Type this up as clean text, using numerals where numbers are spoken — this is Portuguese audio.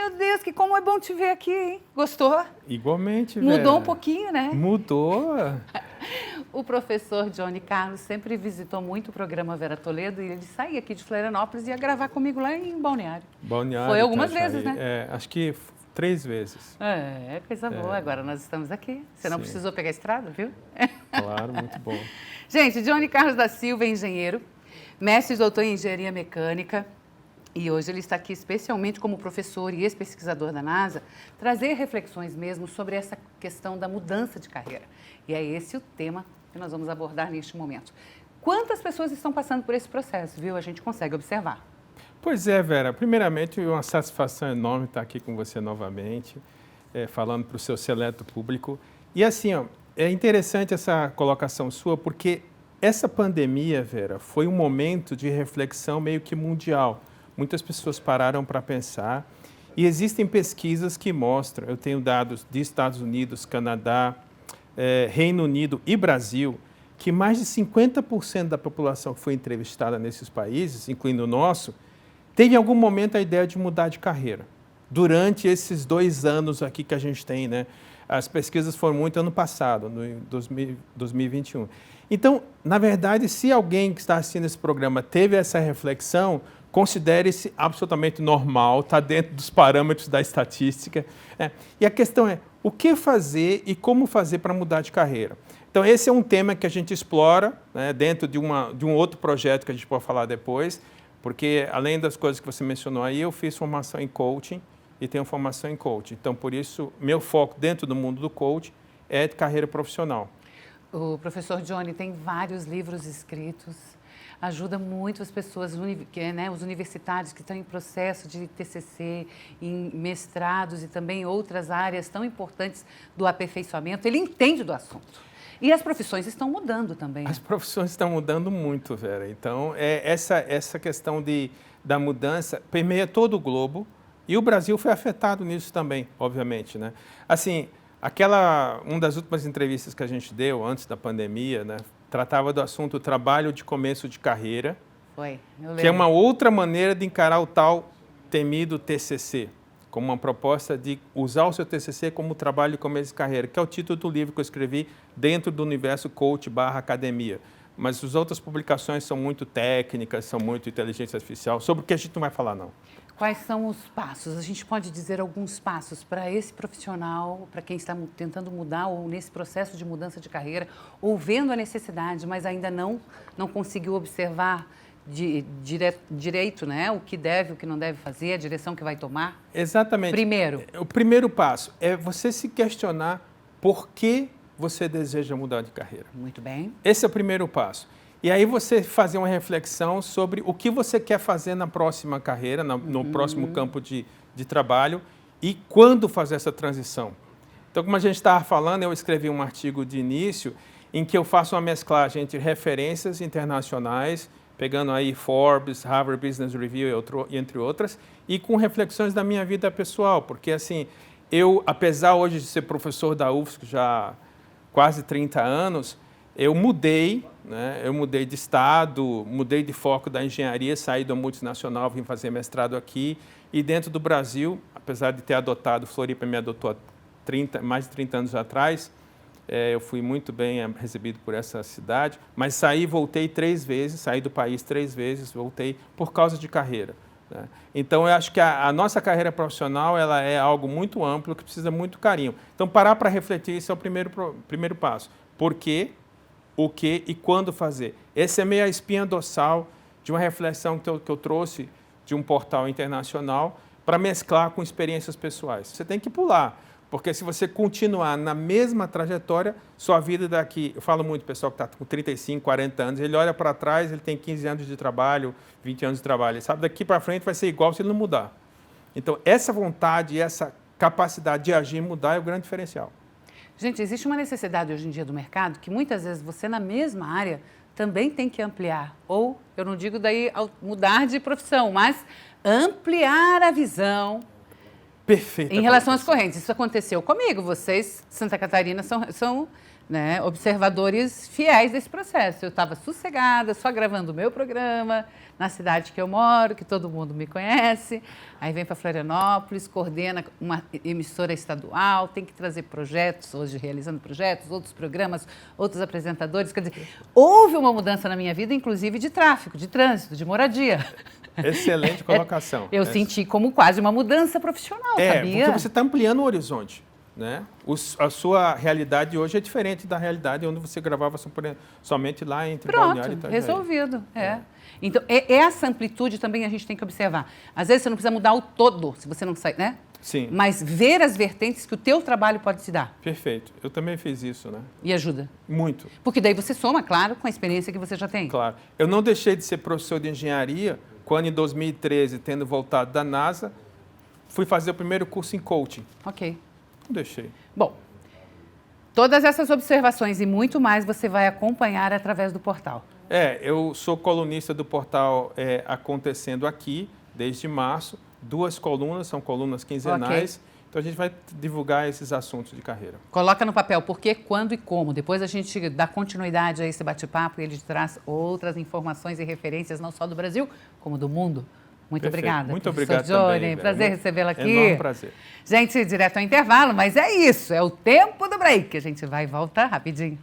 Meu Deus, como é bom te ver aqui, hein? Gostou? Igualmente, Mudou um pouquinho, né? Mudou. O professor Johnny Carlos sempre visitou muito o programa Vera Toledo e ele saía aqui de Florianópolis e ia gravar comigo lá em Balneário. Balneário. Foi algumas vezes, né? Acho que 3 vezes. Coisa boa. Agora nós estamos aqui. Você não Sim. precisou pegar a estrada, viu? Claro, muito bom. Gente, Johnny Carlos da Silva é engenheiro, mestre e doutor em engenharia mecânica. E hoje ele está aqui especialmente como professor e ex-pesquisador da NASA, trazer reflexões mesmo sobre essa questão da mudança de carreira. E é esse o tema que nós vamos abordar neste momento. Quantas pessoas estão passando por esse processo, viu? A gente consegue observar. Pois é, Vera. Primeiramente, é uma satisfação enorme estar aqui com você novamente, falando para o seu seleto público. E assim, ó, é interessante essa colocação sua, porque essa pandemia, Vera, foi um momento de reflexão meio que mundial. Muitas pessoas pararam para pensar e existem pesquisas que mostram, eu tenho dados de Estados Unidos, Canadá, Reino Unido e Brasil, que mais de 50% da população que foi entrevistada nesses países, incluindo o nosso, teve em algum momento a ideia de mudar de carreira. Durante esses 2 anos aqui que a gente tem, né? As pesquisas foram muito ano passado, no 2021. Então, na verdade, se alguém que está assistindo esse programa teve essa reflexão, considere-se absolutamente normal, está dentro dos parâmetros da estatística. E a questão é, o que fazer e como fazer para mudar de carreira? Então, esse é um tema que a gente explora, né, dentro de um outro projeto que a gente pode falar depois, porque, além das coisas que você mencionou aí, eu fiz formação em coaching e tenho formação em coaching. Então, por isso, meu foco dentro do mundo do coaching é de carreira profissional. O professor Johnny tem vários livros escritos, ajuda muito as pessoas, né, os universitários que estão em processo de TCC, em mestrados e também outras áreas tão importantes do aperfeiçoamento. Ele entende do assunto. E as profissões estão mudando também. As profissões estão mudando muito, Vera. Então, essa questão da mudança permeia todo o globo e o Brasil foi afetado nisso também, obviamente, né? Assim, uma das últimas entrevistas que a gente deu antes da pandemia, né, tratava do assunto trabalho de começo de carreira, eu lembro. Que é uma outra maneira de encarar o tal temido TCC, como uma proposta de usar o seu TCC como trabalho de começo de carreira, que é o título do livro que eu escrevi dentro do universo coach/academia. Mas as outras publicações são muito técnicas, são muito inteligência artificial, sobre o que a gente não vai falar, não. Quais são os passos? A gente pode dizer alguns passos para esse profissional, para quem está tentando mudar ou nesse processo de mudança de carreira, ou vendo a necessidade, mas ainda não conseguiu observar direito, né? O que deve, o que não deve fazer, a direção que vai tomar? Exatamente. Primeiro. O primeiro passo é você se questionar por que você deseja mudar de carreira. Muito bem. Esse é o primeiro passo. E aí você fazer uma reflexão sobre o que você quer fazer na próxima carreira, no próximo campo de trabalho e quando fazer essa transição. Então, como a gente estava falando, eu escrevi um artigo de início em que eu faço uma mesclagem entre referências internacionais, pegando aí Forbes, Harvard Business Review e entre outras, e com reflexões da minha vida pessoal, porque assim, eu, apesar hoje de ser professor da UFSC já há quase 30 anos, eu mudei, né? Eu mudei de estado, mudei de foco da engenharia, saí do multinacional, vim fazer mestrado aqui, e dentro do Brasil, apesar de ter adotado, Floripa me adotou há mais de 30 anos atrás, eu fui muito bem recebido por essa cidade, mas saí e voltei 3 vezes, saí do país 3 vezes, voltei por causa de carreira, né? Então, eu acho que a nossa carreira profissional ela é algo muito amplo, que precisa muito carinho. Então, parar para refletir, isso é o primeiro passo. Por quê? O que e quando fazer. Essa é meio a espinha dorsal de uma reflexão que eu trouxe de um portal internacional para mesclar com experiências pessoais. Você tem que pular, porque se você continuar na mesma trajetória, sua vida daqui... Eu falo muito, pessoal que está com 35, 40 anos, ele olha para trás, ele tem 15 anos de trabalho, 20 anos de trabalho. Ele sabe, daqui para frente vai ser igual se ele não mudar. Então, essa vontade, essa capacidade de agir e mudar é o grande diferencial. Gente, existe uma necessidade hoje em dia do mercado que muitas vezes você na mesma área também tem que ampliar. Ou, eu não digo daí mudar de profissão, mas ampliar a visão. Perfeito. Em relação às correntes. Isso aconteceu comigo. Vocês, Santa Catarina, são né, observadores fiéis desse processo. Eu estava sossegada, só gravando o meu programa, na cidade que eu moro, que todo mundo me conhece. Aí vem para Florianópolis, coordena uma emissora estadual, tem que trazer projetos, hoje realizando projetos, outros programas, outros apresentadores. Quer dizer, houve uma mudança na minha vida, inclusive de tráfego, de trânsito, de moradia. Excelente colocação. Eu senti como quase uma mudança profissional, sabia? Porque você está ampliando o horizonte. Né? A sua realidade hoje é diferente da realidade onde você gravava somente lá entre Balneário e Itajaí. Resolvido. Então, essa amplitude também a gente tem que observar. Às vezes você não precisa mudar o todo, se você não sai, né? Sim. Mas ver as vertentes que o teu trabalho pode te dar. Perfeito. Eu também fiz isso, né? E ajuda. Muito. Porque daí você soma, claro, com a experiência que você já tem. Claro. Eu não deixei de ser professor de engenharia quando, em 2013, tendo voltado da NASA, fui fazer o primeiro curso em coaching. Ok. Não deixei. Bom, todas essas observações e muito mais você vai acompanhar através do portal. Eu sou colunista do portal Acontecendo Aqui, desde março. 2 colunas, são colunas quinzenais. Okay. Então, a gente vai divulgar esses assuntos de carreira. Coloca no papel por quê, quando e como. Depois a gente dá continuidade a esse bate-papo e ele traz outras informações e referências, não só do Brasil, como do mundo. Muito Perfeito. Obrigada. Muito obrigado Johnny, também. Prazer recebê-la aqui. Enorme prazer. Gente, direto ao intervalo, mas é isso. É o tempo do break. A gente vai e volta rapidinho.